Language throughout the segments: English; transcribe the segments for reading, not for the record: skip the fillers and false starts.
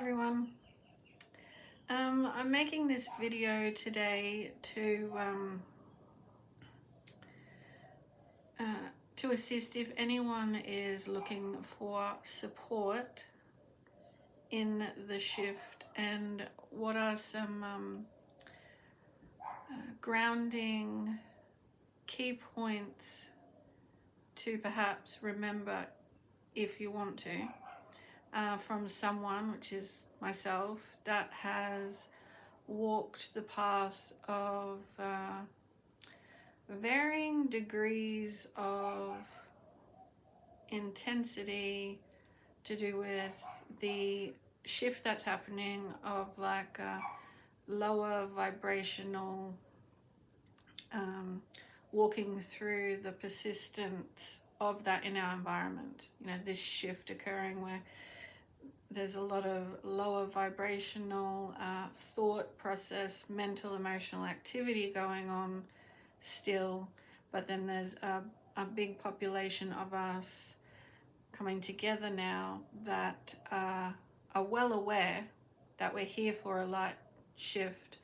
everyone. I'm making this video today to assist if anyone is looking for support in the shift, and what are some grounding key points to perhaps remember if you want to. From someone, which is myself, that has walked the path of varying degrees of intensity to do with the shift that's happening of like a lower vibrational walking through the persistence of that in our environment. You know, this shift occurring where there's a lot of lower vibrational thought process, mental, emotional activity going on still, but then there's a big population of us coming together now that are well aware that we're here for a light shift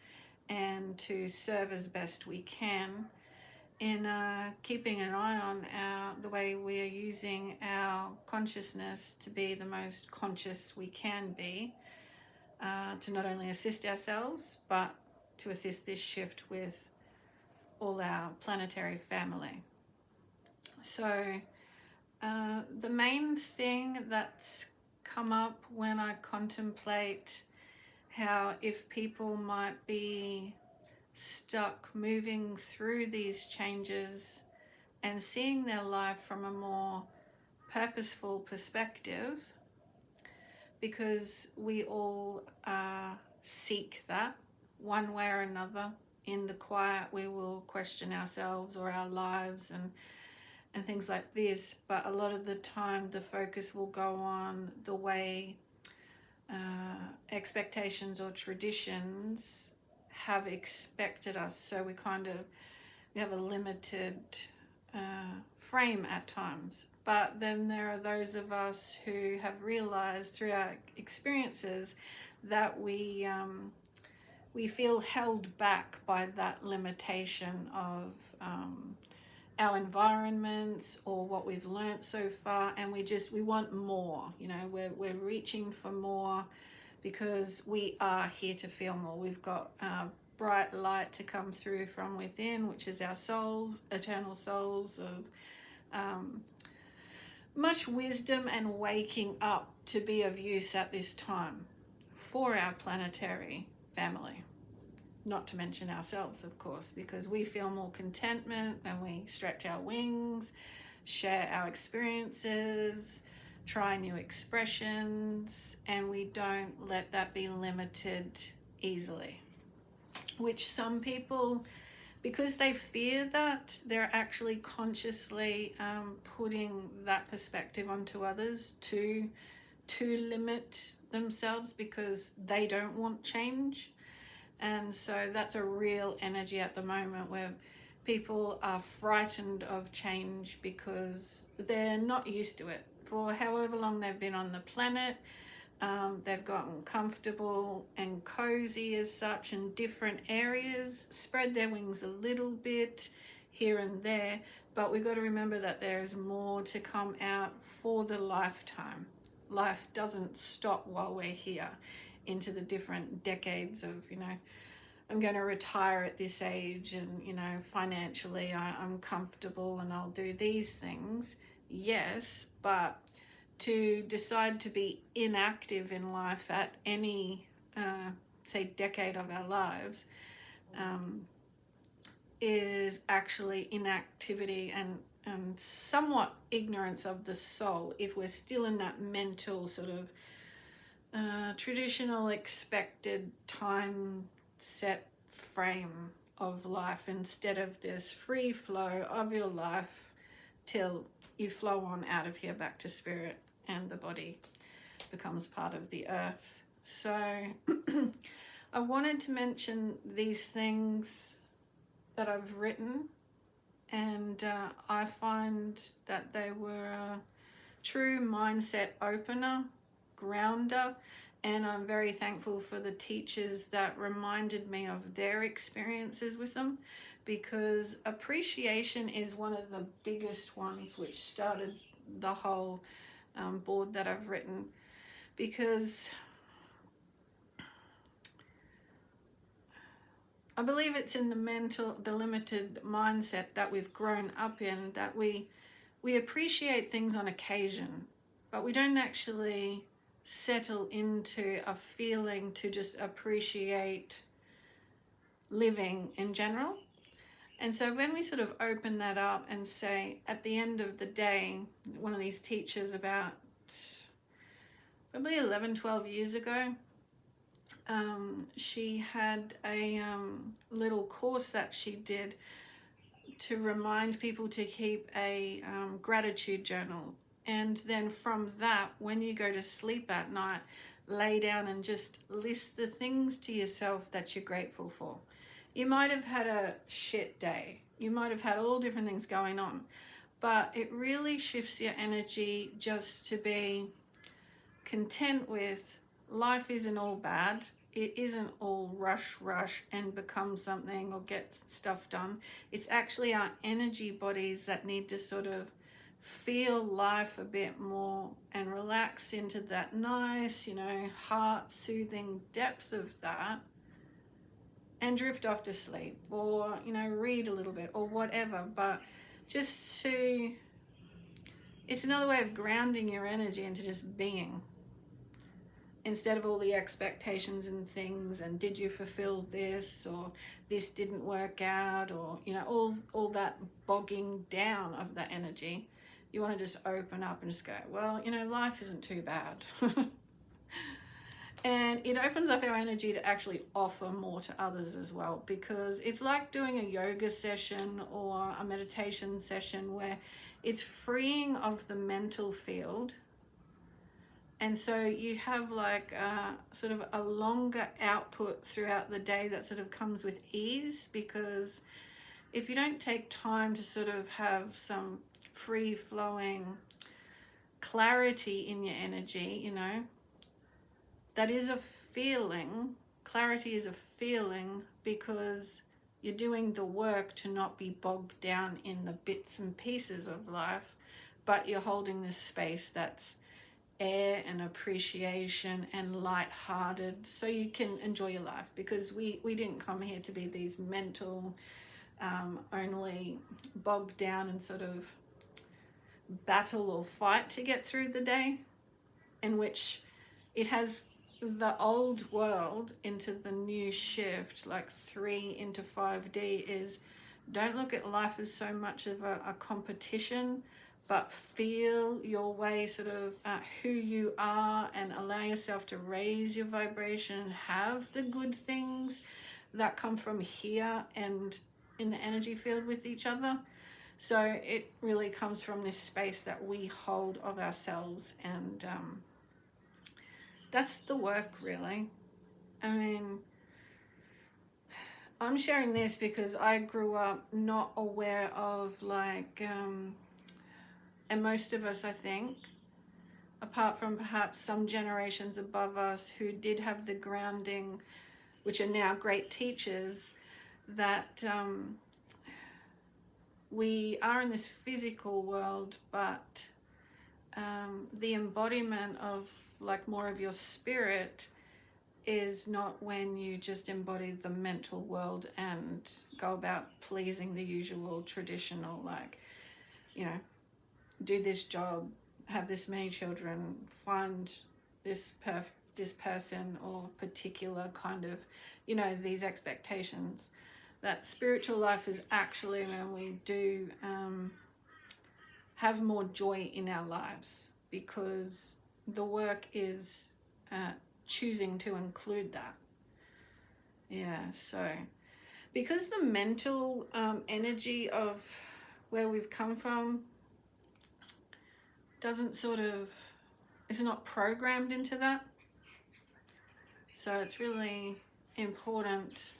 and to serve as best we can in keeping an eye on the way we are using our consciousness to be the most conscious we can be, to not only assist ourselves but to assist this shift with all our planetary family. So the main thing that's come up when I contemplate how if people might be stuck moving through these changes and seeing their life from a more purposeful perspective, because we all seek that one way or another. In the quiet we will question ourselves or our lives and things like this, but a lot of the time the focus will go on the way expectations or traditions have expected us. So we have a limited frame at times. But then there are those of us who have realized through our experiences that we feel held back by that limitation of our environments or what we've learnt so far, and we want more. You know, we're reaching for more because we are here to feel more. We've got bright light to come through from within, which is our souls, eternal souls of much wisdom and waking up to be of use at this time for our planetary family. Not to mention ourselves, of course, because we feel more contentment when we stretch our wings, share our experiences, try new expressions, and we don't let that be limited easily. Which some people, because they fear that, they're actually consciously putting that perspective onto others to limit themselves because they don't want change. And so that's a real energy at the moment where people are frightened of change because they're not used to it. For however long they've been on the planet, they've gotten comfortable and cozy as such in different areas, spread their wings a little bit here and there, but we've got to remember that there is more to come out for the lifetime. Life doesn't stop while we're here into the different decades of, you know, I'm going to retire at this age and, you know, financially I'm comfortable and I'll do these things. Yes, but to decide to be inactive in life at any, say, decade of our lives is actually inactivity and somewhat ignorance of the soul if we're still in that mental sort of traditional expected time set frame of life instead of this free flow of your life till you flow on out of here back to spirit and the body becomes part of the earth. So I wanted to mention these things that I've written, and I find that they were a true mindset opener grounder, and I'm very thankful for the teachers that reminded me of their experiences with them, because appreciation is one of the biggest ones which started the whole board that I've written, because I believe it's in the limited mindset that we've grown up in, that we appreciate things on occasion, but we don't actually settle into a feeling to just appreciate living in general. And so when we sort of open that up and say, at the end of the day, one of these teachers about probably 11, 12 years ago, she had a little course that she did to remind people to keep a gratitude journal. And then from that, when you go to sleep at night, lay down and just list the things to yourself that you're grateful for. You might have had a shit day. You might have had all different things going on, but it really shifts your energy just to be content with life isn't all bad. It isn't all rush and become something or get stuff done. It's actually our energy bodies that need to sort of feel life a bit more and relax into that nice, heart soothing depth of that, and drift off to sleep, or read a little bit or whatever. But just to, it's another way of grounding your energy into just being, instead of all the expectations and things, and did you fulfill this, or this didn't work out, or all that bogging down of that energy. You want to just open up and just go, well, life isn't too bad. And it opens up our energy to actually offer more to others as well, because it's like doing a yoga session or a meditation session where it's freeing of the mental field. And so you have like sort of a longer output throughout the day that sort of comes with ease, because if you don't take time to sort of have some free-flowing clarity in your energy, that is a feeling. Clarity is a feeling, because you're doing the work to not be bogged down in the bits and pieces of life, but you're holding this space that's air and appreciation and light-hearted, so you can enjoy your life, because we didn't come here to be these mental only bogged down and sort of battle or fight to get through the day, in which it has the old world into the new shift, like 3 into 5D, is don't look at life as so much of a competition, but feel your way sort of who you are, and allow yourself to raise your vibration, have the good things that come from here and in the energy field with each other. So it really comes from this space that we hold of ourselves, and that's the work, really. I mean, I'm sharing this because I grew up not aware of and most of us, I think, apart from perhaps some generations above us who did have the grounding, which are now great teachers, that we are in this physical world, but the embodiment of more of your spirit is not when you just embody the mental world and go about pleasing the usual traditional, do this job, have this many children, find this person or particular kind of, these expectations. That spiritual life is actually when we do have more joy in our lives, because the work is choosing to include that. Yeah, so because the mental energy of where we've come from is not programmed into that. So it's really important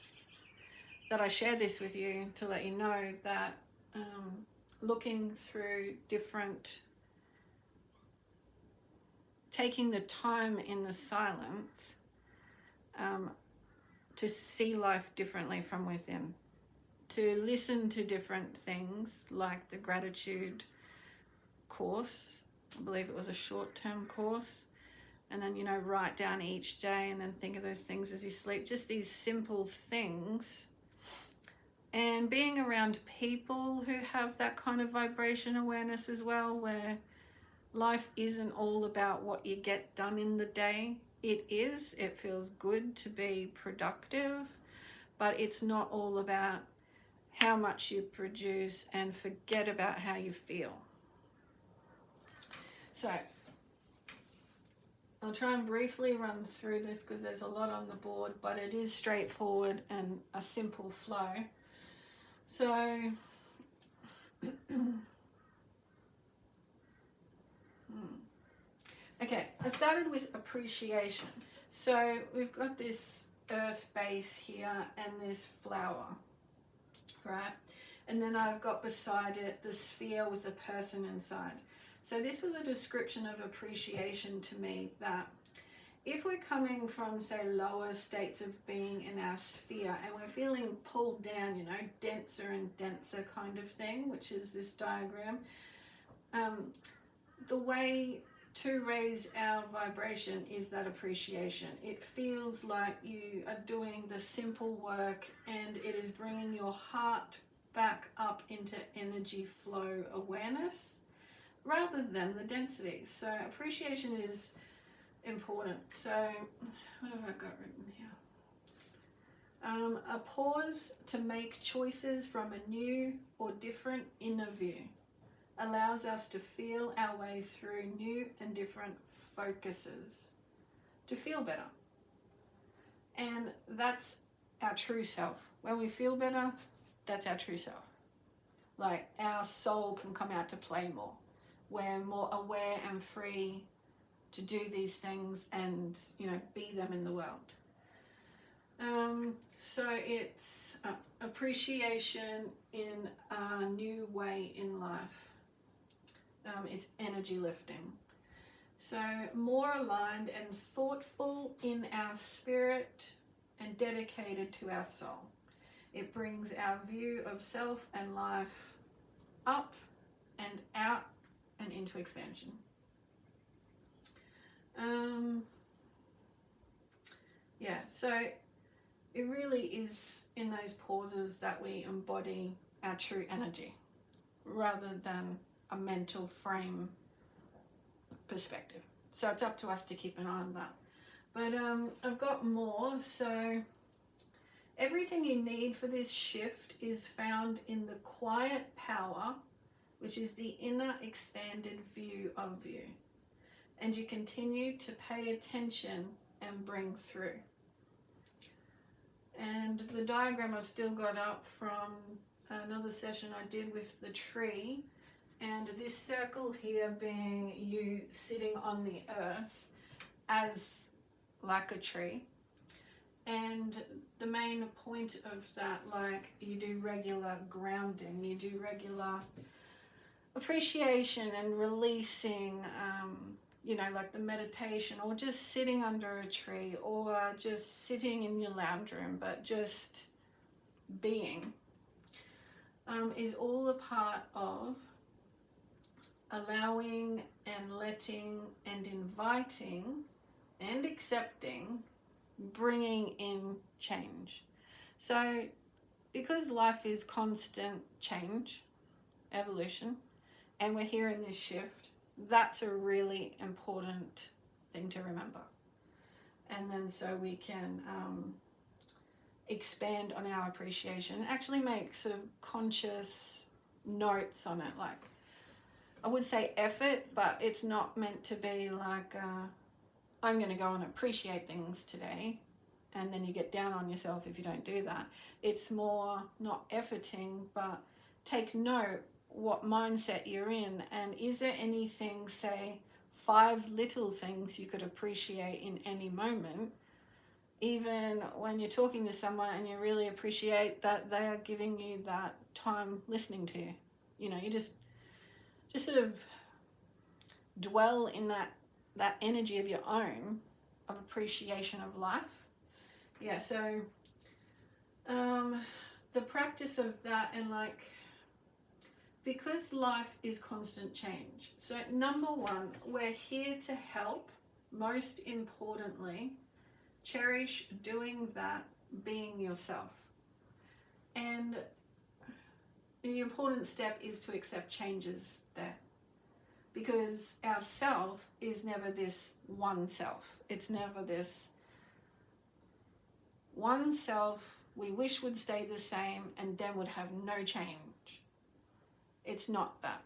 that I share this with you, to let you know that taking the time in the silence to see life differently from within, to listen to different things like the gratitude course. I believe it was a short-term course. And then, write down each day and then think of those things as you sleep. Just these simple things. And being around people who have that kind of vibration awareness as well, where life isn't all about what you get done in the day. It feels good to be productive, but it's not all about how much you produce, and forget about how you feel. So I'll try and briefly run through this because there's a lot on the board, but it is straightforward and a simple flow. So okay, I started with appreciation. So we've got this earth base here and this flower, right? And then I've got beside it the sphere with a person inside. So this was a description of appreciation to me, that if we're coming from, say, lower states of being in our sphere and we're feeling pulled down, denser and denser kind of thing, which is this diagram, the way to raise our vibration is that appreciation. It feels like you are doing the simple work and it is bringing your heart back up into energy flow awareness rather than the density. So appreciation is important. So what have I got written here? A pause to make choices from a new or different inner view allows us to feel our way through new and different focuses to feel better. And that's our true self. When we feel better, that's our true self. Like our soul can come out to play more. We're more aware and free to do these things and, be them in the world. So it's appreciation in a new way in life. It's energy lifting. So more aligned and thoughtful in our spirit and dedicated to our soul. It brings our view of self and life up and out and into expansion. So it really is in those pauses that we embody our true energy rather than a mental frame perspective. So it's up to us to keep an eye on that. But I've got more. So everything you need for this shift is found in the quiet power, which is the inner expanded view of you. And you continue to pay attention and bring through. And the diagram I've still got up from another session I did with the tree, and this circle here being you sitting on the earth as like a tree. And the main point of that, like you do regular grounding, you do regular appreciation and releasing, like the meditation, or just sitting under a tree, or just sitting in your lounge room, but just being, is all a part of allowing and letting and inviting and accepting, bringing in change. So because life is constant change, evolution, and we're here in this shift, that's a really important thing to remember. And then so we can expand on our appreciation, actually make sort of conscious notes on it. Like, I would say effort, but it's not meant to be like, I'm going to go and appreciate things today, and then you get down on yourself if you don't do that. It's more not efforting, but take note what mindset you're in, and is there anything, say 5 little things you could appreciate in any moment, even when you're talking to someone and you really appreciate that they are giving you that time listening to you. You just sort of dwell in that that energy of your own, of appreciation of life. Yeah, so the practice of that, and like, because life is constant change. So number one, we're here to help. Most importantly, cherish doing that, being yourself. And the important step is to accept changes there. Because our self is never this one self. It's never this one self we wish would stay the same and then would have no change. It's not that.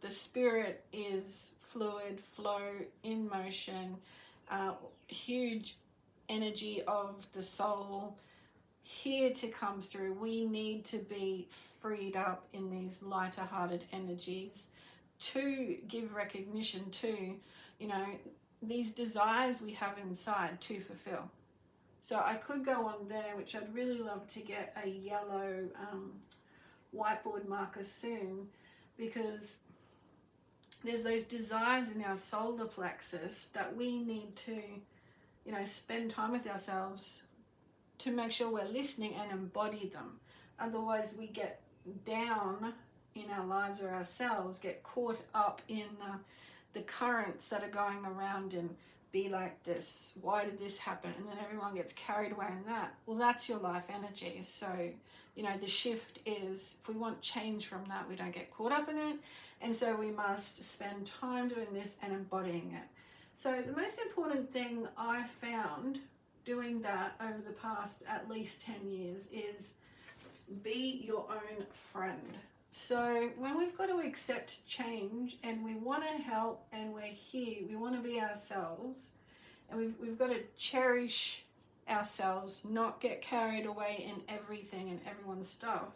The spirit is fluid, flow, in motion, huge energy of the soul here to come through. We need to be freed up in these lighter hearted energies to give recognition to, you know, these desires we have inside to fulfill. So I could go on there, which I'd really love to get a yellow whiteboard marker soon, because there's those desires in our solar plexus that we need to, you know, spend time with ourselves to make sure we're listening and embody them. Otherwise we get down in our lives or ourselves, get caught up in the currents that are going around and be like this, why did this happen? And then everyone gets carried away in that. Well, that's your life energy. So, you know, the shift is, if we want change from that, we don't get caught up in it. And so we must spend time doing this and embodying it. So the most important thing I found doing that over the past at least 10 years is be your own friend. So when we've got to accept change and we want to help and we're here, we want to be ourselves, and we've got to cherish ourselves, not get carried away in everything and everyone's stuff.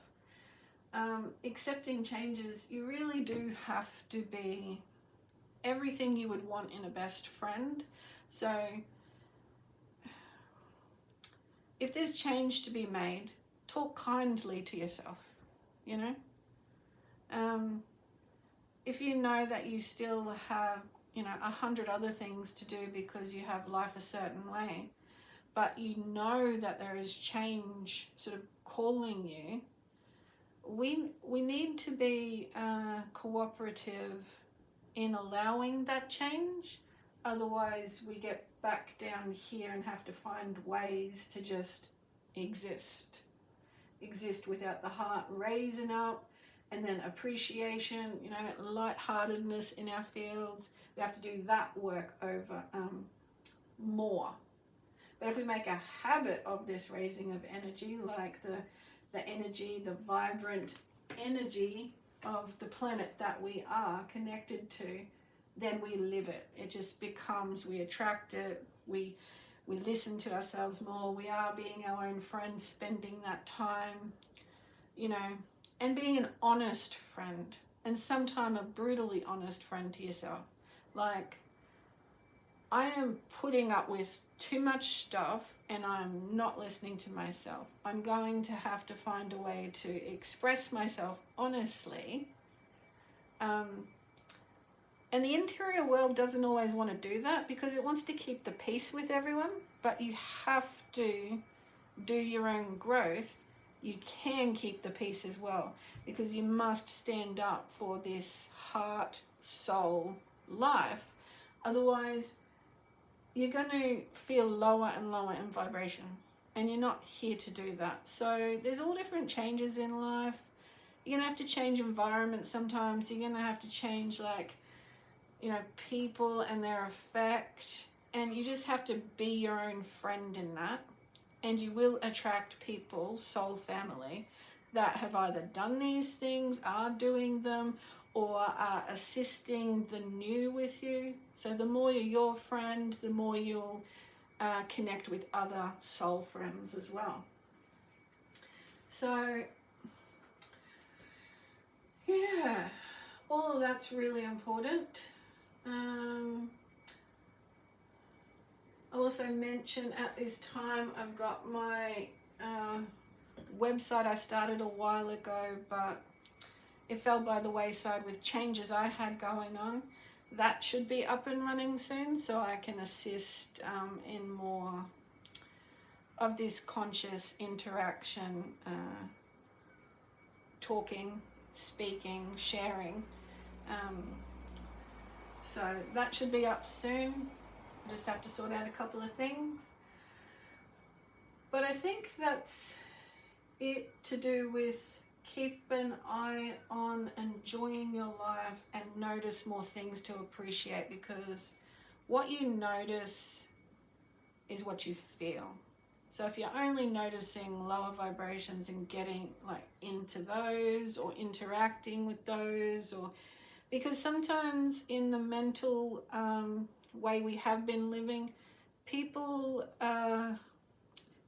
Accepting changes, you really do have to be everything you would want in a best friend. So if there's change to be made, talk kindly to yourself, you know. If you know that you still have, you know, 100 other things to do because you have life a certain way, but you know that there is change sort of calling you, we need to be cooperative in allowing that change. Otherwise we get back down here and have to find ways to just exist without the heart raising up. And then appreciation, you know, lightheartedness in our fields. We have to do that work over more. But if we make a habit of this raising of energy, like the energy, the vibrant energy of the planet that we are connected to, then we live it. It just becomes, we attract it, we listen to ourselves more, we are being our own friends, spending that time, you know, and being an honest friend, and sometimes a brutally honest friend to yourself. Like, I am putting up with too much stuff and I'm not listening to myself. I'm going to have to find a way to express myself honestly. And the interior world doesn't always want to do that because it wants to keep the peace with everyone, but you have to do your own growth. You can keep the peace as well, because you must stand up for this heart, soul life. Otherwise, you're going to feel lower and lower in vibration, and you're not here to do that. So there's all different changes in life. You're going to have to change environment sometimes. You're going to have to change, like, you know, people and their effect, and you just have to be your own friend in that. And you will attract people, soul family, that have either done these things, are doing them, or are assisting the new with you. So the more you're your friend, the more you'll connect with other soul friends as well. So, yeah, all of that's really important. I'll also mention at this time I've got my website I started a while ago, but it fell by the wayside with changes I had going on. that should be up and running soon, so I can assist in more of this conscious interaction, talking, speaking, sharing. So that should be up soon. I just have to sort out a couple of things. But I think that's it to do with keep an eye on enjoying your life and notice more things to appreciate, because what you notice is what you feel. So if you're only noticing lower vibrations and getting like into those or interacting with those, or because sometimes in the mental way we have been living, people,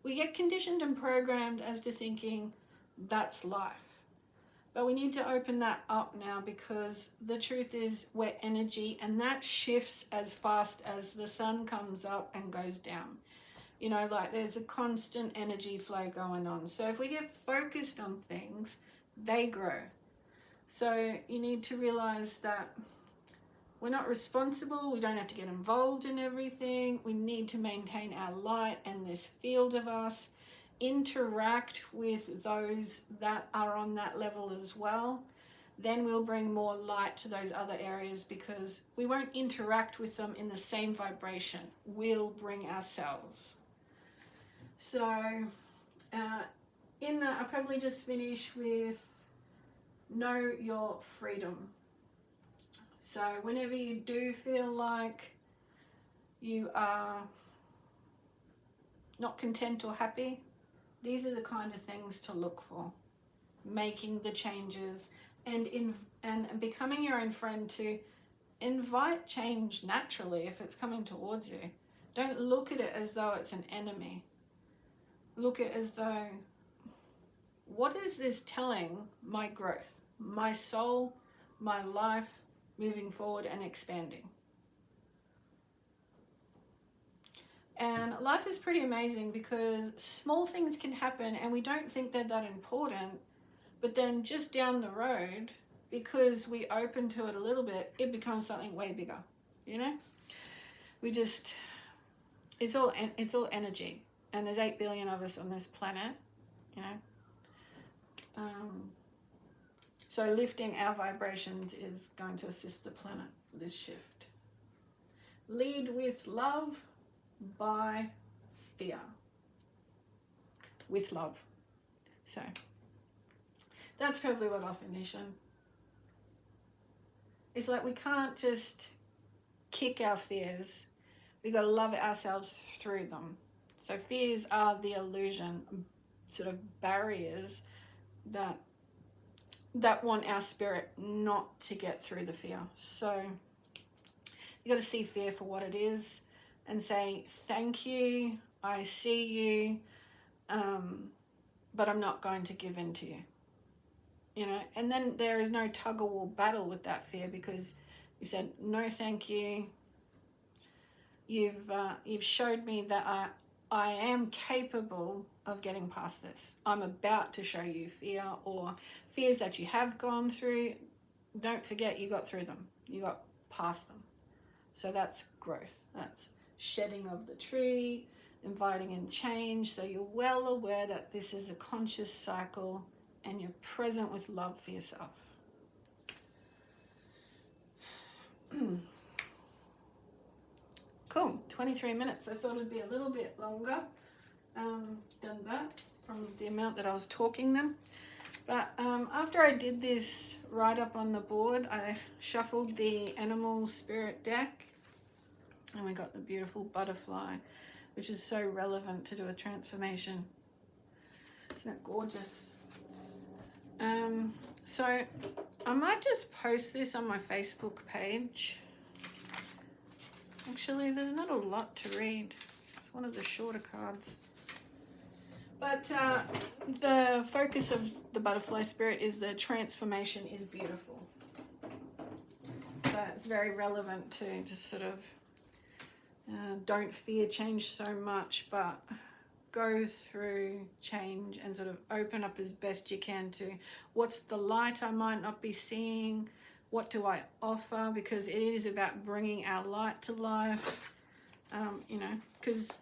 we get conditioned and programmed as to thinking that's life. But we need to open that up now, because the truth is we're energy, and that shifts as fast as the sun comes up and goes down. You know, like there's a constant energy flow going on. So if we get focused on things, they grow. So you need to realize that we're not responsible. We don't have to get involved in everything. We need to maintain our light and this field of us. Interact with those that are on that level as well. Then we'll bring more light to those other areas, because we won't interact with them in the same vibration. We'll bring ourselves. So I'll probably just finish with know your freedom. So whenever you do feel like you are not content or happy, these are the kind of things to look for. Making the changes and becoming your own friend to invite change naturally if it's coming towards you. Don't look at it as though it's an enemy. Look at it as though, what is this telling my growth, my soul, my life moving forward and expanding? And life is pretty amazing, because small things can happen and we don't think they're that important, but then just down the road, because we open to it a little bit, it becomes something way bigger. You know, it's all energy, and there's 8 billion of us on this planet. You know, so lifting our vibrations is going to assist the planet for this shift. Lead with love, by fear, with love. So that's probably what I'll finish on. It's like we can't just kick our fears. We got to love ourselves through them. So fears are the illusion, sort of barriers that want our spirit not to get through the fear. So you got to see fear for what it is and say, thank you, I see you, but I'm not going to give in to you. You know, and then there is no tug of war battle with that fear, because you've said, no, thank you. You've showed me that I am capable of getting past this. I'm about to show you fear, or fears that you have gone through. Don't forget you got through them. You got past them. So that's growth. That's shedding of the tree, inviting in change. So you're well aware that this is a conscious cycle and you're present with love for yourself. Cool, 23 minutes. I thought it'd be a little bit longer than that from the amount that I was talking then. But after I did this right up on the board, I shuffled the animal spirit deck, and we got the beautiful butterfly, which is so relevant to do a transformation. Isn't it gorgeous? So I might just post this on my Facebook page. Actually, there's not a lot to read. It's one of the shorter cards. But the focus of the butterfly spirit is the transformation is beautiful. So it's very relevant to just sort of don't fear change so much, but go through change and sort of open up as best you can to what's the light I might not be seeing, What do I offer? Because it is about bringing our light to life. You know, because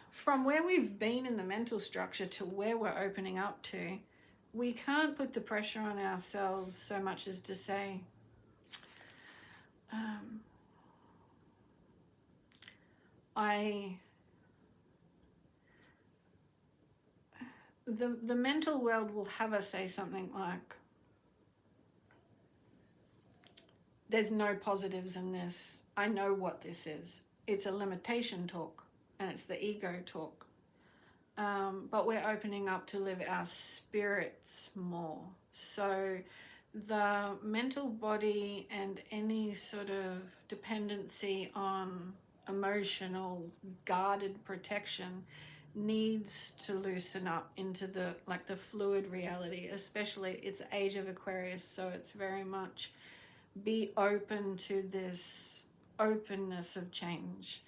from where we've been in the mental structure to where we're opening up to, we can't put the pressure on ourselves so much as to say, the mental world will have us say something like, there's no positives in this. I know what this is. It's a limitation talk, and it's the ego talk. But we're opening up to live our spirits more. So the mental body and any sort of dependency on emotional guarded protection needs to loosen up into the fluid reality. Especially, it's the age of Aquarius, so it's very much be open to this openness of change.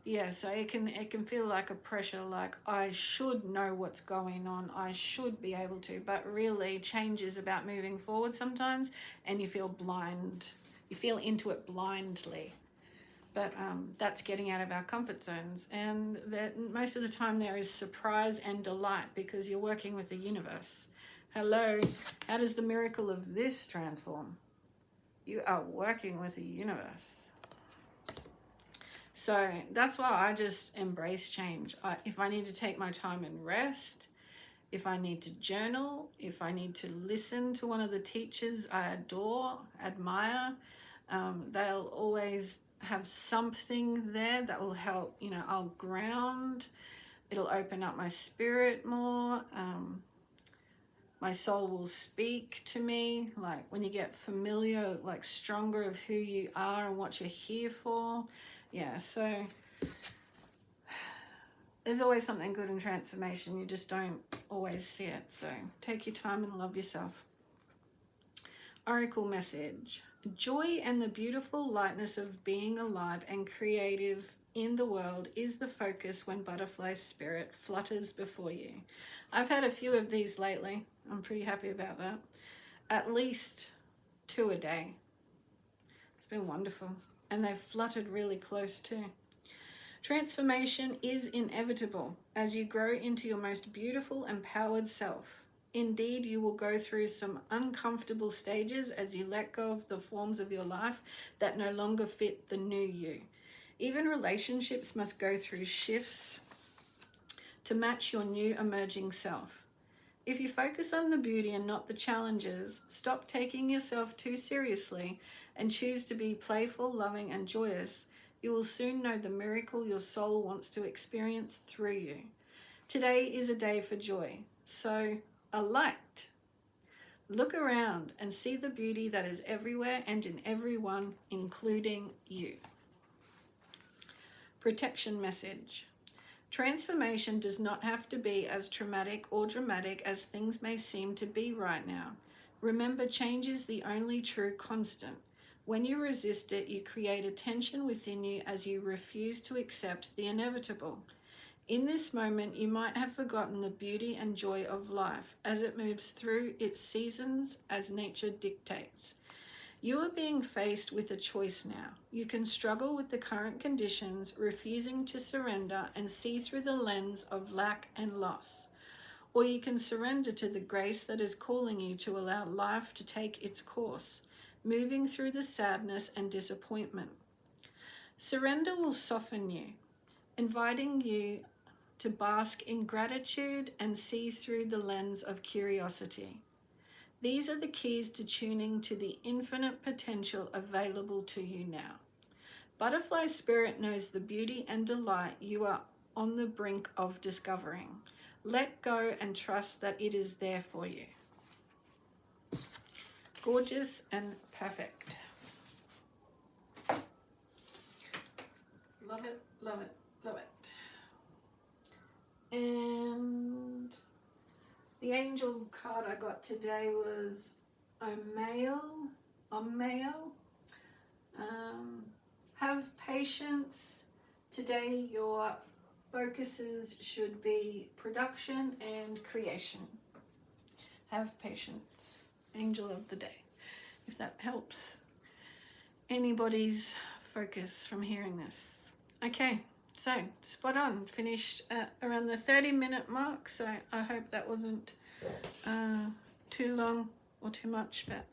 Yeah, so it can feel like a pressure, like I should know what's going on, I should be able to, but really change is about moving forward sometimes, and you feel blind, you feel into it blindly. But that's getting out of our comfort zones, and that most of the time there is surprise and delight because you're working with the universe. Hello, how does the miracle of this transform? You are working with the universe. So that's why I just embrace change. If I need to take my time and rest, if I need to journal, if I need to listen to one of the teachers I admire, they'll always have something there that will help. You know, I'll ground. It'll open up my spirit more. My soul will speak to me. Like when you get familiar, like stronger of who you are and what you're here for. Yeah, so there's always something good in transformation. You just don't always see it. So take your time and love yourself. Oracle message. Joy and the beautiful lightness of being alive and creative in the world is the focus when butterfly spirit flutters before you. I've had a few of these lately. I'm pretty happy about that. At least 2 a day. It's been wonderful. And they've fluttered really close too. Transformation is inevitable as you grow into your most beautiful, empowered self. Indeed, you will go through some uncomfortable stages as you let go of the forms of your life that no longer fit the new you. Even relationships must go through shifts to match your new emerging self. If you focus on the beauty and not the challenges, stop taking yourself too seriously and choose to be playful, loving, and joyous, you will soon know the miracle your soul wants to experience through you. Today is a day for joy, so alight. Look around and see the beauty that is everywhere and in everyone, including you. Protection message. Transformation does not have to be as traumatic or dramatic as things may seem to be right now. Remember, change is the only true constant. When you resist it, you create a tension within you as you refuse to accept the inevitable. In this moment, you might have forgotten the beauty and joy of life as it moves through its seasons as nature dictates. You are being faced with a choice now. You can struggle with the current conditions, refusing to surrender and see through the lens of lack and loss. Or you can surrender to the grace that is calling you to allow life to take its course, moving through the sadness and disappointment. Surrender will soften you, inviting you to bask in gratitude and see through the lens of curiosity. These are the keys to tuning to the infinite potential available to you now. Butterfly Spirit knows the beauty and delight you are on the brink of discovering. Let go and trust that it is there for you. Gorgeous and perfect. Love it, love it, love it. And the angel card I got today was Omail. Have patience. Today your focuses should be production and creation. Have patience. Angel of the day. If that helps anybody's focus from hearing this. Okay, so spot on. Finished at around the 30-minute mark, so I hope that wasn't too long or too much, but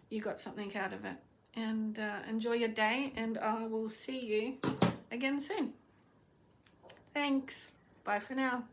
you got something out of it. And enjoy your day, and I will see you again soon. Thanks. Bye for now.